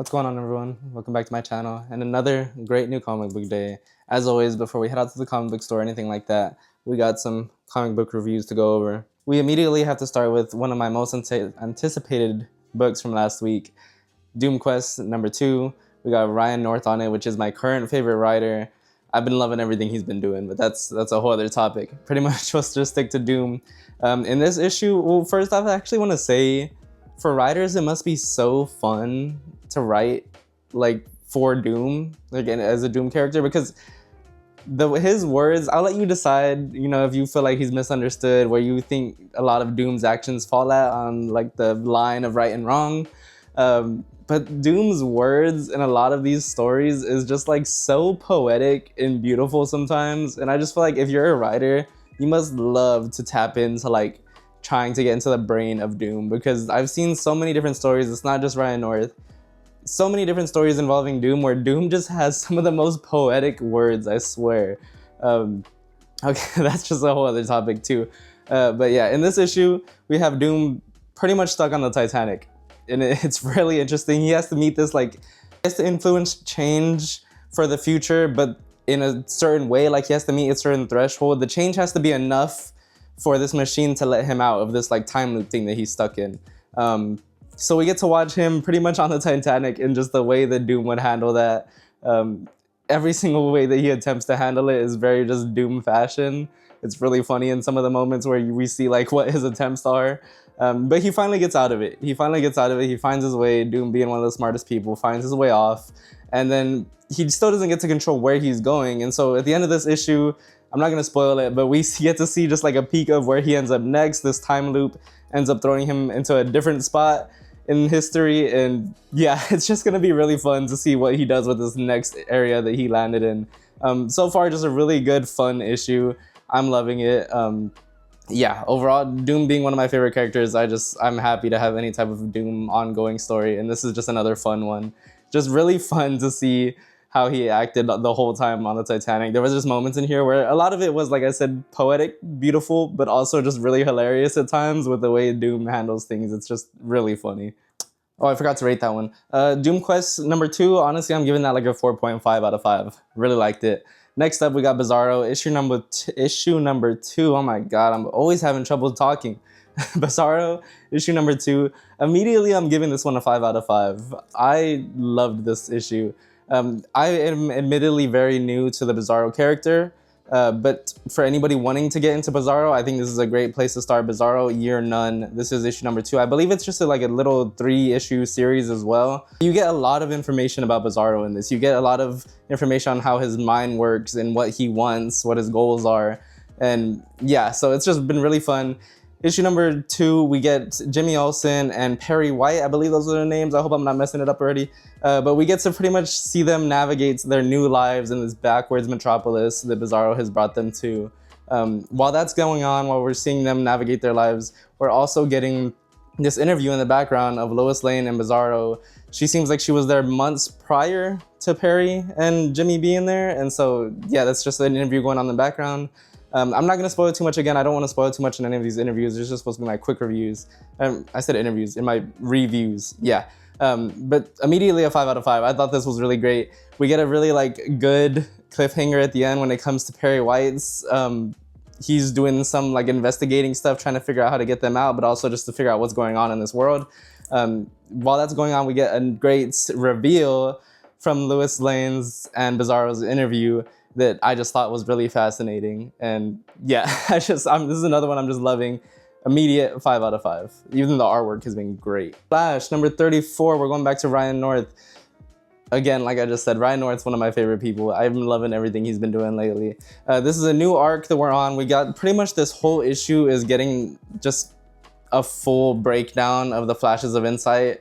What's going on, everyone? Welcome back to my channel and another great new comic book day. As always, before we head out to the comic book store or anything like that, we got some comic book reviews to go over. We immediately have to start with one of my most anticipated books from last week, Doom Quest #2. We got Ryan North on it, which is my current favorite writer. I've been loving everything he's been doing, but that's a whole other topic. Pretty much let's just stick to Doom. In this issue, well, first off, I actually want to say, for writers, it must be so fun to write like for Doom, like as a Doom character, because his words, I'll let you decide, if you feel like he's misunderstood, where you think a lot of Doom's actions fall at on like the line of right and wrong. But Doom's words in a lot of these stories is just like so poetic and beautiful sometimes. And I just feel like if you're a writer, you must love to tap into like trying to get into the brain of Doom, because I've seen so many different stories. It's not just Ryan North. So many different stories involving Doom where Doom just has some of the most poetic words, I swear. Okay, that's just a whole other topic too. But yeah, in this issue, we have Doom pretty much stuck on the Titanic. And it's really interesting. He has to meet this, like, he has to influence change for the future, but in a certain way, like he has to meet a certain threshold. The change has to be enough for this machine to let him out of this like time loop thing that he's stuck in. So we get to watch him pretty much on the Titanic, and just the way that Doom would handle that. Every single way that he attempts to handle it is very just Doom fashion. It's really funny in some of the moments where we see like what his attempts are. But he finally gets out of it. He finds his way. Doom, being one of the smartest people, finds his way off. And then he still doesn't get to control where he's going. And so at the end of this issue, I'm not going to spoil it, but we get to see just like a peek of where he ends up next. This time loop ends up throwing him into a different spot in history. And yeah, it's just going to be really fun to see what he does with this next area that he landed in. So far, just a really good, fun issue. I'm loving it. Yeah, overall, Doom being one of my favorite characters, I'm happy to have any type of Doom ongoing story, and this is just another fun one. Just really fun to see how he acted the whole time on the Titanic. There was just moments in here where a lot of it was, like I said, poetic, beautiful, but also just really hilarious at times with the way Doom handles things. It's just really funny. Oh, I forgot to rate that one. Doom Quest #2, honestly, I'm giving that like a 4.5 out of 5. Really liked it. Next up, we got Bizarro, issue number 2. Oh my god, I'm always having trouble talking. Bizarro, issue #2. Immediately, I'm giving this one a 5 out of 5. I loved this issue. I am admittedly very new to the Bizarro character, but for anybody wanting to get into Bizarro, I think this is a great place to start. Bizarro Year None. This is issue #2. I believe it's just like a little 3-issue series as well. You get a lot of information about Bizarro in this. You get a lot of information on how his mind works and what he wants, what his goals are. And yeah, so it's just been really fun. Issue #2, we get Jimmy Olsen and Perry White. I believe those are their names. I hope I'm not messing it up already. But we get to pretty much see them navigate their new lives in this backwards metropolis that Bizarro has brought them to. While that's going on, while we're seeing them navigate their lives, we're also getting this interview in the background of Lois Lane and Bizarro. She seems like she was there months prior to Perry and Jimmy being there. And so, yeah, that's just an interview going on in the background. I'm not going to spoil it too much. Again, I don't want to spoil too much in any of these interviews. It's just supposed to be my quick reviews. I said interviews, in my reviews, yeah. But immediately a 5 out of 5. I thought this was really great. We get a really like good cliffhanger at the end when it comes to Perry White's. He's doing some like investigating stuff, trying to figure out how to get them out, but also just to figure out what's going on in this world. While that's going on, we get a great reveal from Lois Lane's and Bizarro's interview that I just thought was really fascinating. And yeah, this is another one I'm just loving. Immediate 5 out of 5. Even the artwork has been great. Flash #34, we're going back to Ryan North. Again, like I just said, Ryan North's one of my favorite people. I've been loving everything he's been doing lately. This is a new arc that we're on. We got pretty much this whole issue is getting just a full breakdown of the flashes of insight.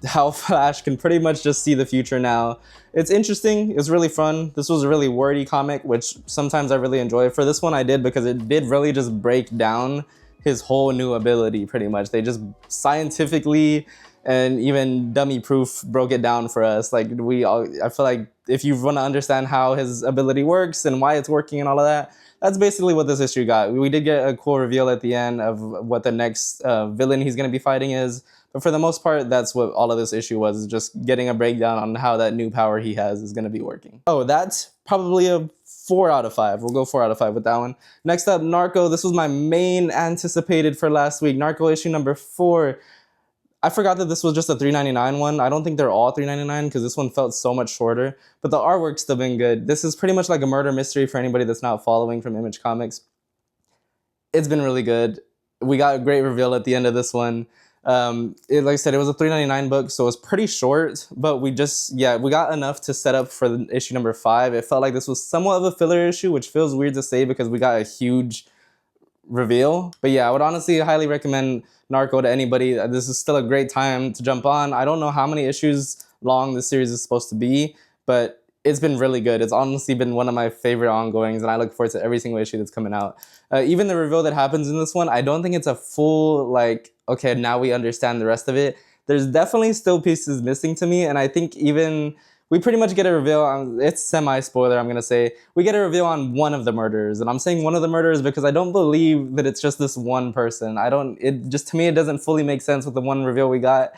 How Flash can pretty much just see the future now. It's interesting. It's really fun. This was a really wordy comic, which sometimes I really enjoy. For this one, I did because it did really just break down his whole new ability, pretty much. They just scientifically and even Dummy Proof broke it down for us. Like I feel like if you want to understand how his ability works and why it's working and all of that, that's basically what this issue got. We did get a cool reveal at the end of what the next villain he's going to be fighting is. But for the most part, that's what all of this issue was, is just getting a breakdown on how that new power he has is going to be working. Oh, that's probably a 4 out of 5. We'll go 4 out of 5 with that one. Next up, Narco. This was my main anticipated for last week. Narco issue number 4. I forgot that this was just a $3.99 one. I don't think they're all $3.99 because this one felt so much shorter. But the artwork's still been good. This is pretty much like a murder mystery for anybody that's not following from Image Comics. It's been really good. We got a great reveal at the end of this one. Like I said, it was a $3.99 book, so it was pretty short, but we got enough to set up for the issue number 5. It felt like this was somewhat of a filler issue, which feels weird to say because we got a huge reveal. But yeah, I would honestly highly recommend Narco to anybody. This is still a great time to jump on. I don't know how many issues long this series is supposed to be, but it's been really good. It's honestly been one of my favorite ongoings, and I look forward to every single issue that's coming out. Even the reveal that happens in this one, I don't think it's a full, like, okay, now we understand the rest of it. There's definitely still pieces missing to me, and I think even we pretty much get a reveal on, it's semi-spoiler, I'm going to say. We get a reveal on one of the murderers, and I'm saying one of the murderers because I don't believe that it's just this one person. To me, it doesn't fully make sense with the one reveal we got.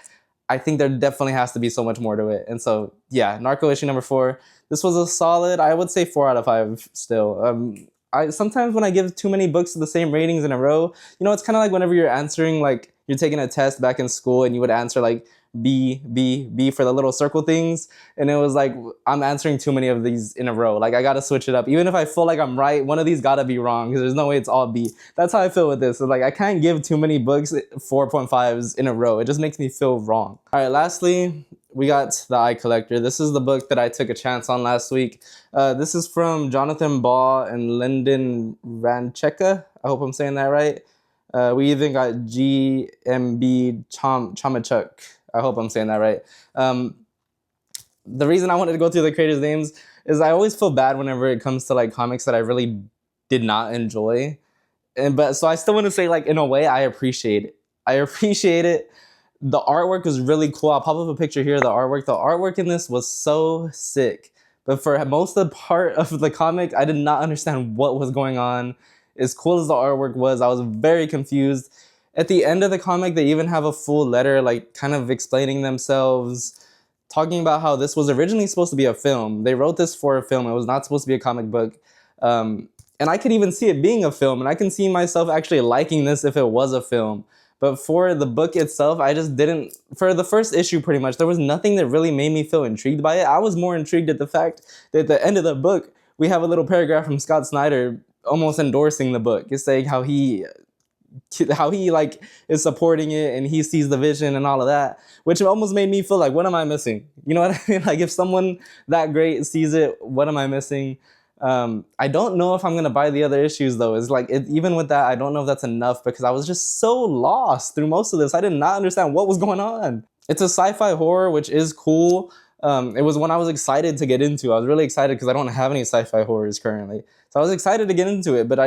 I think there definitely has to be so much more to it. And so, yeah, Narco issue number 4. This was a solid, I would say 4 out of 5 still. I sometimes when I give too many books to the same ratings in a row, it's kind of like whenever you're answering, like, you're taking a test back in school and you would answer, like, B, B, B for the little circle things. And it was like, I'm answering too many of these in a row. Like, I got to switch it up. Even if I feel like I'm right, one of these got to be wrong because there's no way it's all B. That's how I feel with this. So, like, I can't give too many books 4.5s in a row. It just makes me feel wrong. All right, lastly, we got The Eye Collector. This is the book that I took a chance on last week. This is from Jonathan Baugh and Lyndon Rancheka. I hope I'm saying that right. We even got GMB Chamachuk. I hope I'm saying that right. The reason I wanted to go through the creators' names is I always feel bad whenever it comes to like comics that I really did not enjoy. So I still want to say, like, in a way, I appreciate it. I appreciate it. The artwork was really cool. I'll pop up a picture here of the artwork. The artwork in this was so sick. But for most of the part of the comic, I did not understand what was going on. As cool as the artwork was, I was very confused. At the end of the comic, they even have a full letter, like, kind of explaining themselves, talking about how this was originally supposed to be a film. They wrote this for a film. It was not supposed to be a comic book. And I could even see it being a film, and I can see myself actually liking this if it was a film. But for the book itself, I just didn't. For the first issue, pretty much, there was nothing that really made me feel intrigued by it. I was more intrigued at the fact that at the end of the book, we have a little paragraph from Scott Snyder almost endorsing the book. It's saying how he like is supporting it and he sees the vision and all of that, which almost made me feel like, what am I missing? You know what I mean? Like, if someone that great sees it, what am I missing? I don't know if I'm gonna buy the other issues though. It's like, even with that, I don't know if that's enough because I was just so lost through most of this. I did not understand what was going on. It's a sci-fi horror, which is cool. It was one I was excited to get into. I was really excited because I don't have any sci-fi horrors currently, so I was excited to get into it. But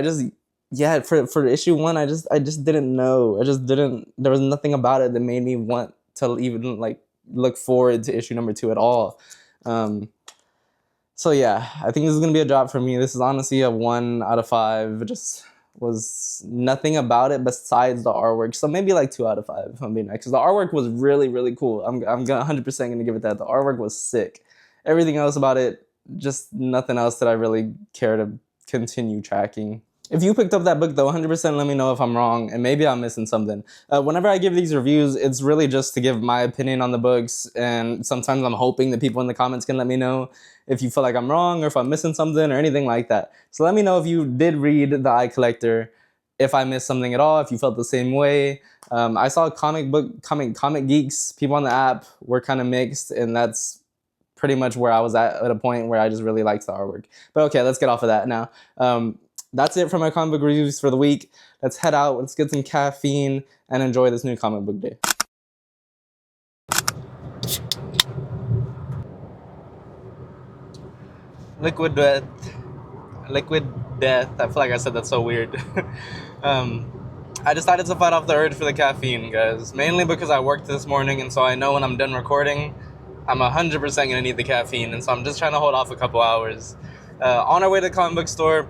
for issue 1, I just didn't know. There was nothing about it that made me want to even like look forward to issue number 2 at all. So yeah, I think this is gonna be a drop for me. This is honestly a 1 out of 5. It just was nothing about it besides the artwork. So maybe like 2 out of 5 if I'm being nice. Because the artwork was really, really cool. I'm 100% gonna give it that. The artwork was sick. Everything else about it, just nothing else that I really care to continue tracking. If you picked up that book, though, 100% let me know if I'm wrong, and maybe I'm missing something. Whenever I give these reviews, it's really just to give my opinion on the books, and sometimes I'm hoping that people in the comments can let me know if you feel like I'm wrong or if I'm missing something or anything like that. So let me know if you did read The Eye Collector, if I missed something at all, if you felt the same way. I saw comic geeks, people on the app were kind of mixed, and that's pretty much where I was at a point where I just really liked the artwork. But okay, let's get off of that now. That's it for my comic book reviews for the week. Let's head out, let's get some caffeine, and enjoy this new comic book day. Liquid Death. I feel like I said that so weird. I decided to fight off the urge for the caffeine, guys. Mainly because I worked this morning, and so I know when I'm done recording, I'm 100% gonna need the caffeine, and so I'm just trying to hold off a couple hours. On our way to the comic book store,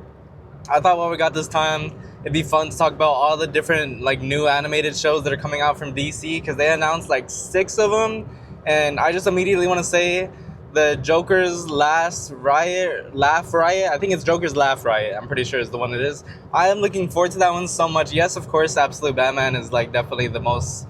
I thought while we got this time, it'd be fun to talk about all the different like new animated shows that are coming out from DC because they announced like 6 of them, and I just immediately want to say the Joker's Last Riot, Laugh Riot. I think it's Joker's Laugh Riot. I'm pretty sure is the one it is. I am looking forward to that one so much. Yes, of course, Absolute Batman is like definitely the most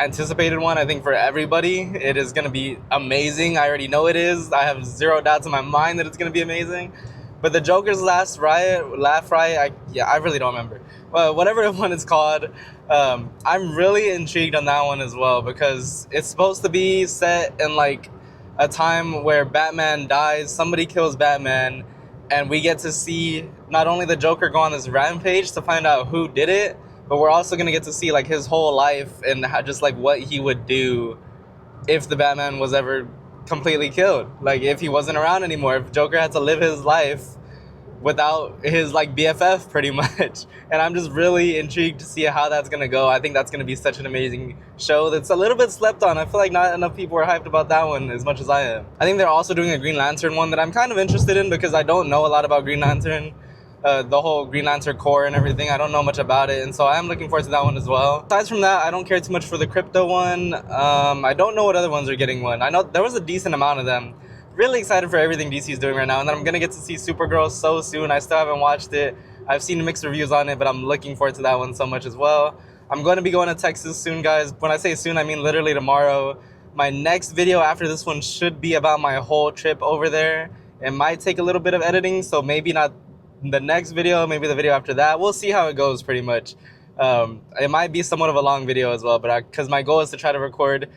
anticipated one. I think for everybody, it is going to be amazing. I already know it is. I have zero doubts in my mind that it's going to be amazing. But the Joker's Last Riot, Laugh Riot, I really don't remember. Well, whatever one it's called, I'm really intrigued on that one as well because it's supposed to be set in like a time where Batman dies, somebody kills Batman, and we get to see not only the Joker go on this rampage to find out who did it, but we're also going to get to see like his whole life and how, just like what he would do if the Batman was ever completely killed. Like if he wasn't around anymore, if Joker had to live his life without his like BFF pretty much. And I'm just really intrigued to see how that's gonna go. I think that's gonna be such an amazing show that's a little bit slept on. I feel like not enough people are hyped about that one as much as I am. I think they're also doing a Green Lantern one that I'm kind of interested in because I don't know a lot about Green Lantern. The whole Green Lantern core and everything, I don't know much about it, and so I am looking forward to that one as well. Aside from that, I don't care too much for the crypto one. I don't know what other ones are getting one. I know there was a decent amount of them. Really excited for everything DC is doing right now, and then I'm gonna get to see Supergirl so soon. I still haven't watched it. I've seen mixed reviews on it, but I'm looking forward to that one so much as well. I'm going to be going to Texas soon, guys. When I say soon, I mean literally tomorrow. My next video after this one should be about my whole trip over there. It might take a little bit of editing, so maybe not the next video, maybe the video after that. We'll see how it goes pretty much. It might be somewhat of a long video as well, but because my goal is to try to record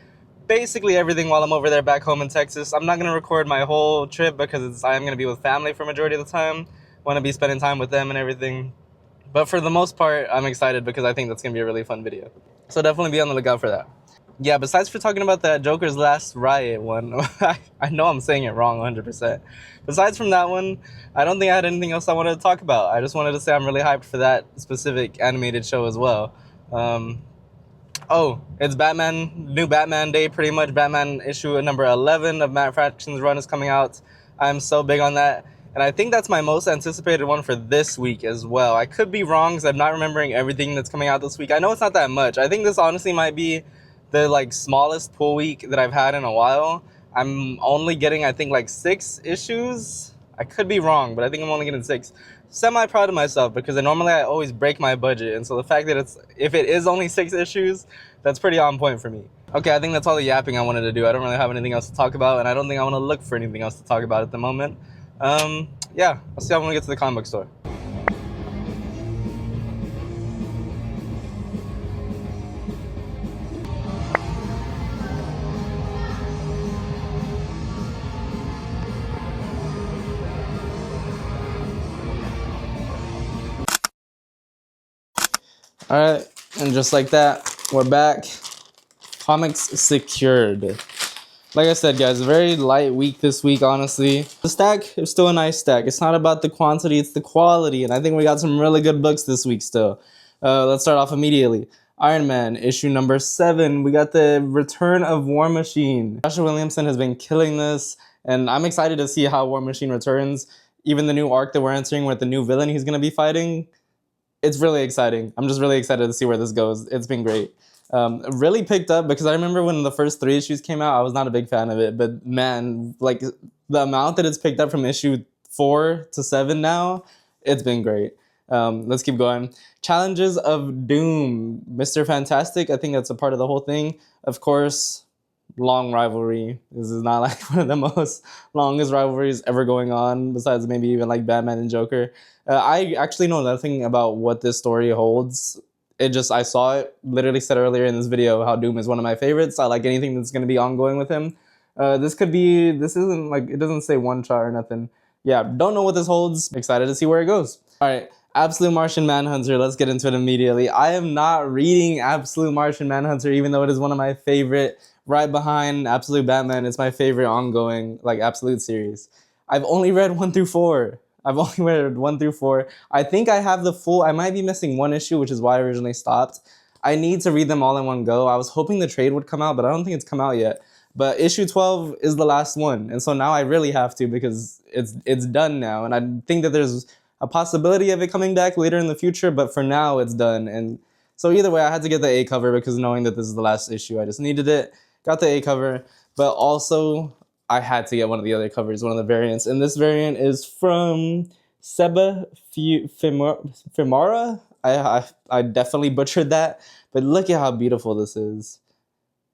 basically everything while I'm over there back home in Texas. I'm not going to record my whole trip because I'm going to be with family for majority of the time. Want to be spending time with them and everything. But for the most part, I'm excited because I think that's going to be a really fun video. So definitely be on the lookout for that. Yeah, besides for talking about that Joker's Last Riot one, I know I'm saying it wrong 100%. Besides from that one, I don't think I had anything else I wanted to talk about. I just wanted to say I'm really hyped for that specific animated show as well. Oh, it's new Batman Day pretty much. Batman issue number 11 of Matt Fraction's run is coming out. I'm so big on that. And I think that's my most anticipated one for this week as well. I could be wrong because I'm not remembering everything that's coming out this week. I know it's not that much. I think this honestly might be the like smallest pull week that I've had in a while. I'm only getting, I think, like 6 issues. I could be wrong, but I think I'm only getting 6. Semi proud of myself because normally I always break my budget, and so the fact that if it is only 6 issues, that's pretty on point for me. Okay, I think that's all the yapping I wanted to do. I don't really have anything else to talk about, and I don't think I want to look for anything else to talk about at the moment. Yeah, I'll see y'all when we get to the comic book store. Alright, and just like that, we're back. Comics secured. Like I said, guys, a very light week this week, honestly. The stack is still a nice stack. It's not about the quantity, it's the quality. And I think we got some really good books this week still. Let's start off immediately. Iron Man, issue number 7. We got the return of War Machine. Joshua Williamson has been killing this, and I'm excited to see how War Machine returns. Even the new arc that we're entering with the new villain he's going to be fighting. It's really exciting. I'm just really excited to see where this goes. It's been great. Really picked up because I remember when the first 3 issues came out, I was not a big fan of it. But man, like the amount that it's picked up from issue 4 to 7 now, it's been great. Let's keep going. Challenges of Doom. Mr. Fantastic, I think that's a part of the whole thing. Of course, long rivalry. This is not like one of the most longest rivalries ever going on, besides maybe even like Batman and Joker. I actually know nothing about what this story holds. I saw it, literally said earlier in this video how Doom is one of my favorites. I like anything that's going to be ongoing with him. This isn't like, it doesn't say one shot or nothing. Yeah, don't know what this holds. Excited to see where it goes. All right, Absolute Martian Manhunter. Let's get into it immediately. I am not reading Absolute Martian Manhunter, even though it is one of my favorite. Right behind Absolute Batman, it's my favorite ongoing, like, Absolute series. I've only read 1 through 4. I've only read 1 through 4. I think I have the full. I might be missing one issue, which is why I originally stopped. I need to read them all in one go. I was hoping the trade would come out, but I don't think it's come out yet. But issue 12 is the last one, and so now I really have to because it's done now, and I think that there's a possibility of it coming back later in the future. But for now, it's done, and so either way, I had to get the A cover because knowing that this is the last issue, I just needed it. Got the A cover, but also I had to get one of the other covers, one of the variants, and this variant is from Seba Fimara. I definitely butchered that, but look at how beautiful this is.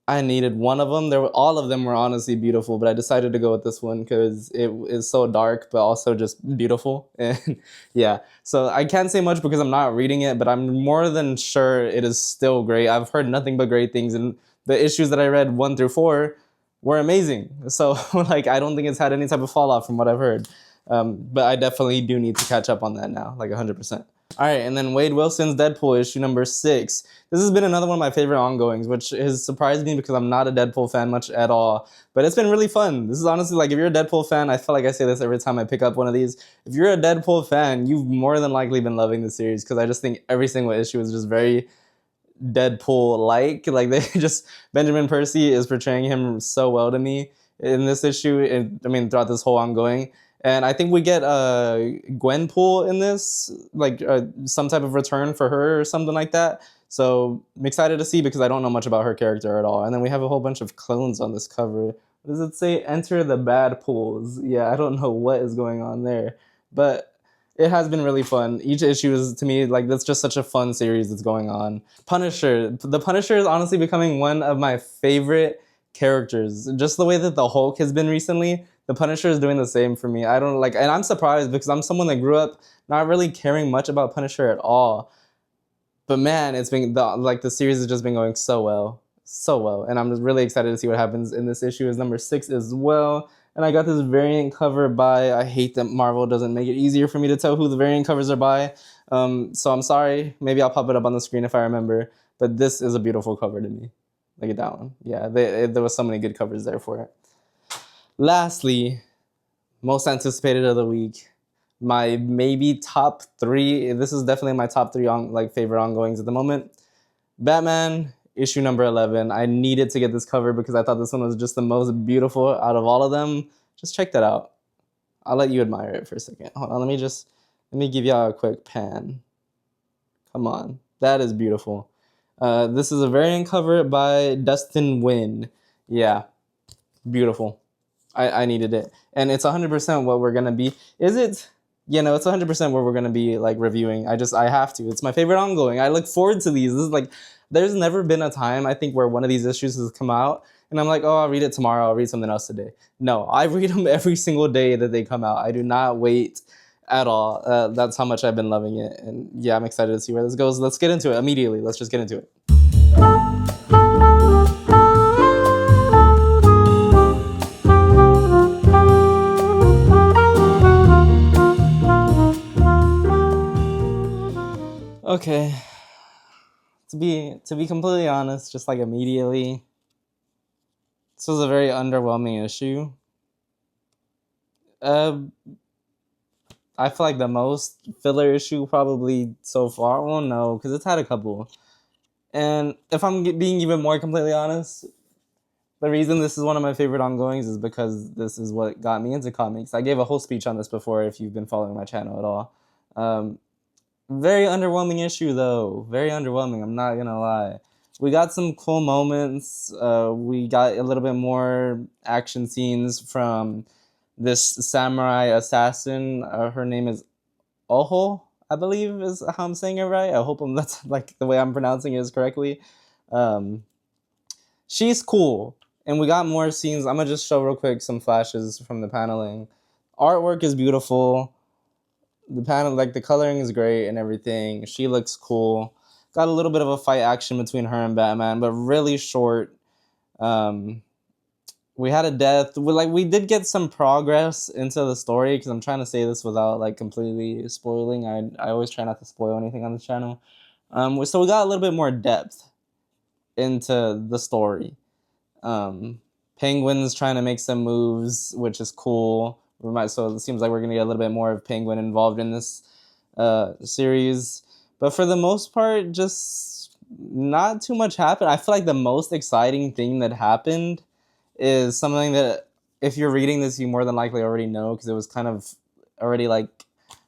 I needed one of them. All of them were honestly beautiful, but I decided to go with this one because it is so dark, but also just beautiful. And yeah, so I can't say much because I'm not reading it, but I'm more than sure it is still great. I've heard nothing but great things, and the issues that I read 1 through 4 were amazing. So like, I don't think it's had any type of fallout from what I've heard. But I definitely do need to catch up on that now, like 100%. All right, and then Wade Wilson's Deadpool issue number 6. This has been another one of my favorite ongoings, which has surprised me because I'm not a Deadpool fan much at all. But it's been really fun. This is honestly, like, if you're a Deadpool fan, I feel like I say this every time I pick up one of these. If you're a Deadpool fan, you've more than likely been loving the series because I just think every single issue is just very Deadpool-like. Like, they just, Benjamin Percy is portraying him so well to me in this issue. Throughout this whole ongoing. And I think we get Gwenpool in this, like some type of return for her or something like that. So I'm excited to see because I don't know much about her character at all. And then we have a whole bunch of clones on this cover. What does it say? Enter the bad pools. Yeah, I don't know what is going on there. But it has been really fun. Each issue is, to me, like, that's just such a fun series that's going on. Punisher. The Punisher is honestly becoming one of my favorite characters. Just the way that the Hulk has been recently, the Punisher is doing the same for me. I don't like, and I'm surprised because I'm someone that grew up not really caring much about Punisher at all. But man, it's been the series has just been going so well, and I'm just really excited to see what happens in this issue. Is number 6 as well, and I got this variant cover by. I hate that Marvel doesn't make it easier for me to tell who the variant covers are by. So I'm sorry. Maybe I'll pop it up on the screen if I remember. But this is a beautiful cover to me. Look at that one. Yeah, there was so many good covers there for it. Lastly, most anticipated of the week, my maybe top 3. This is definitely my top 3 favorite ongoings at the moment. Batman issue number 11. I needed to get this cover because I thought this one was just the most beautiful out of all of them. Just check that out. I'll let you admire it for a second. Hold on, let me give y'all a quick pan. Come on, that is beautiful. This is a variant cover by Dustin Nguyen. Yeah, beautiful. I needed it. And it's 100% what we're going to be. Is it? It's 100% what we're going to be, like, reviewing. I have to. It's my favorite ongoing. I look forward to these. This is like, there's never been a time, I think, where one of these issues has come out, and I'm like, oh, I'll read it tomorrow. I'll read something else today. No, I read them every single day that they come out. I do not wait at all. That's how much I've been loving it. And yeah, I'm excited to see where this goes. Let's get into it immediately. Let's just get into it. Okay, to be completely honest, just like immediately, this was a very underwhelming issue. I feel like the most filler issue probably so far. Well, no, because it's had a couple. And if I'm being even more completely honest, the reason this is one of my favorite ongoings is because this is what got me into comics. I gave a whole speech on this before if you've been following my channel at all. Very underwhelming issue, though. Very underwhelming, I'm not gonna lie. We got some cool moments. We got a little bit more action scenes from this samurai assassin. Her name is Oho, I believe is how I'm saying it right. I hope that's like the way I'm pronouncing it is correctly. She's cool. And we got more scenes. I'm gonna just show real quick some flashes from the paneling. Artwork is beautiful. The panel, like, the coloring is great and everything. She looks cool. Got a little bit of a fight action between her and Batman, but really short. We had a death. We did get some progress into the story, because I'm trying to say this without, like, completely spoiling. I always try not to spoil anything on this channel. So we got a little bit more depth into the story. Penguin's trying to make some moves, which is cool. So it seems like we're gonna get a little bit more of Penguin involved in this series. But for the most part, just not too much happened. I feel like the most exciting thing that happened is something that if you're reading this, you more than likely already know, because it was kind of already like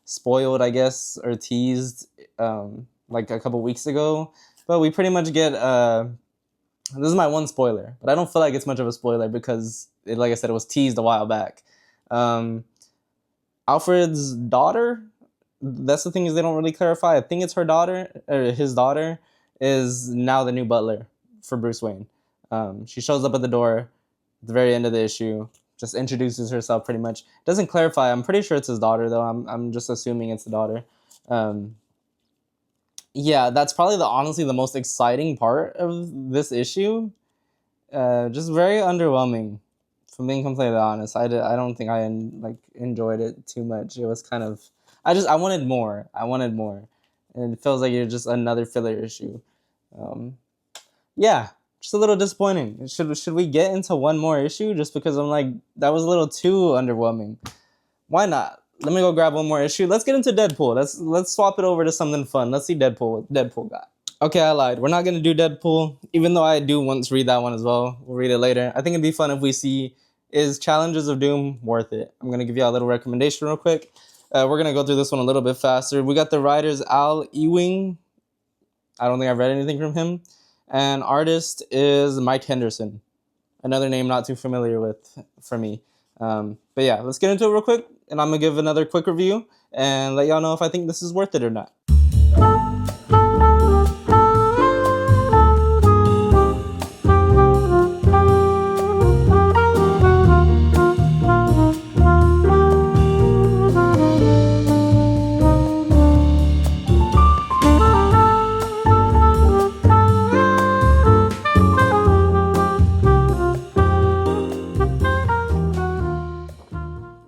spoiled, I guess, or teased like a couple weeks ago. But we pretty much get this is my one spoiler, but I don't feel like it's much of a spoiler because like I said, it was teased a while back. Alfred's daughter, that's the thing, is they don't really clarify. I think it's her daughter, or his daughter, is now the new butler for Bruce Wayne. She shows up at the door at the very end of the issue, just introduces herself pretty much. Doesn't clarify. I'm pretty sure it's his daughter, though. I'm just assuming it's the daughter. Yeah, that's probably honestly the most exciting part of this issue. Just very underwhelming, if I'm being completely honest. I don't think I enjoyed it too much. It was kind of, I wanted more. And it feels like it's just another filler issue. Yeah, just a little disappointing. Should we get into one more issue? Just because I'm like, that was a little too underwhelming. Why not? Let me go grab one more issue. Let's get into Deadpool. Let's swap it over to something fun. Let's see what Deadpool got. Okay, I lied. We're not going to do Deadpool, even though I do want to read that one as well. We'll read it later. I think it'd be fun if we see, is Challenges of Doom worth it? I'm going to give you a little recommendation real quick. We're going to go through this one a little bit faster. We got the writers Al Ewing. I don't think I've read anything from him. And artist is Mike Henderson. Another name not too familiar with for me. But yeah, let's get into it real quick. And I'm going to give another quick review and let y'all know if I think this is worth it or not.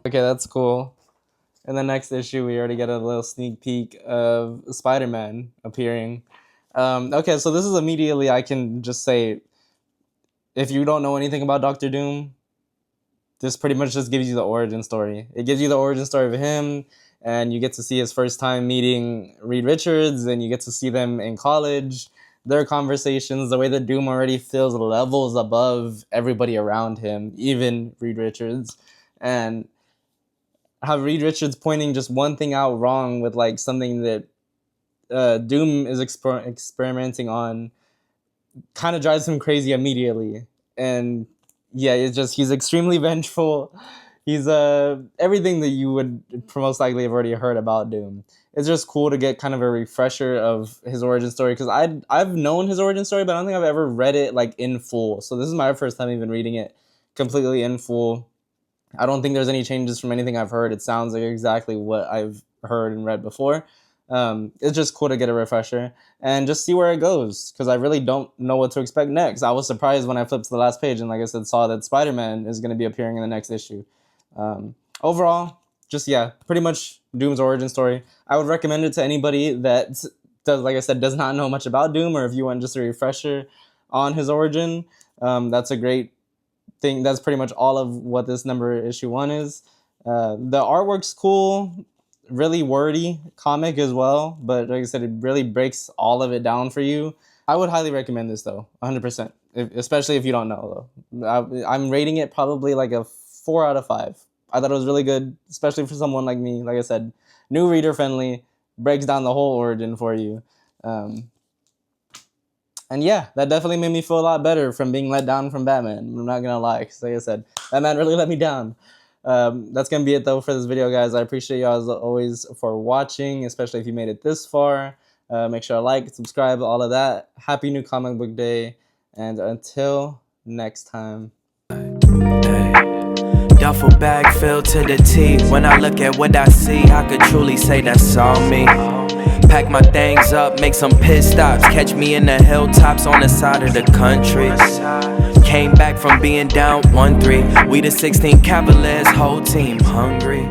Okay, that's cool. In the next issue, we already get a little sneak peek of Spider-Man appearing. Okay, so this is immediately, I can just say, if you don't know anything about Doctor Doom, this pretty much just gives you the origin story. It gives you the origin story of him, and you get to see his first time meeting Reed Richards, and you get to see them in college, their conversations, the way that Doom already feels levels above everybody around him, even Reed Richards, and how Reed Richards pointing just one thing out wrong with like something that Doom is experimenting on kind of drives him crazy immediately. And yeah, it's just, he's extremely vengeful. He's everything that you would most likely have already heard about Doom. It's just cool to get kind of a refresher of his origin story, because I've known his origin story, but I don't think I've ever read it like in full. So this is my first time even reading it completely in full. I don't think there's any changes from anything I've heard. It sounds like exactly what I've heard and read before. It's just cool to get a refresher and just see where it goes, because I really don't know what to expect next. I was surprised when I flipped to the last page and, like I said, saw that Spider-Man is going to be appearing in the next issue. Overall, just, yeah, pretty much Doom's origin story. I would recommend it to anybody that does, like I said, does not know much about Doom, or if you want just a refresher on his origin. That's a great thing. That's pretty much all of what this issue 1 is. The artwork's cool, really wordy comic as well, but like I said, it really breaks all of it down for you. I would highly recommend this though, 100%, especially if you don't know though. I'm rating it probably like a 4 out of 5. I thought it was really good, especially for someone like me. Like I said, new reader friendly, breaks down the whole origin for you. And yeah, that definitely made me feel a lot better from being let down from Batman. I'm not going to lie, because like I said, Batman really let me down. That's going to be it, though, for this video, guys. I appreciate y'all, as always, for watching, especially if you made it this far. Make sure to like, subscribe, all of that. Happy New Comic Book Day. And until next time. Duffel bag filled to the teeth. When I look at what I see, I could truly say that's all me. Pack my things up, make some pit stops. Catch me in the hilltops on the side of the country. Came back from being down 1-3. We the 16 Cavaliers, whole team hungry.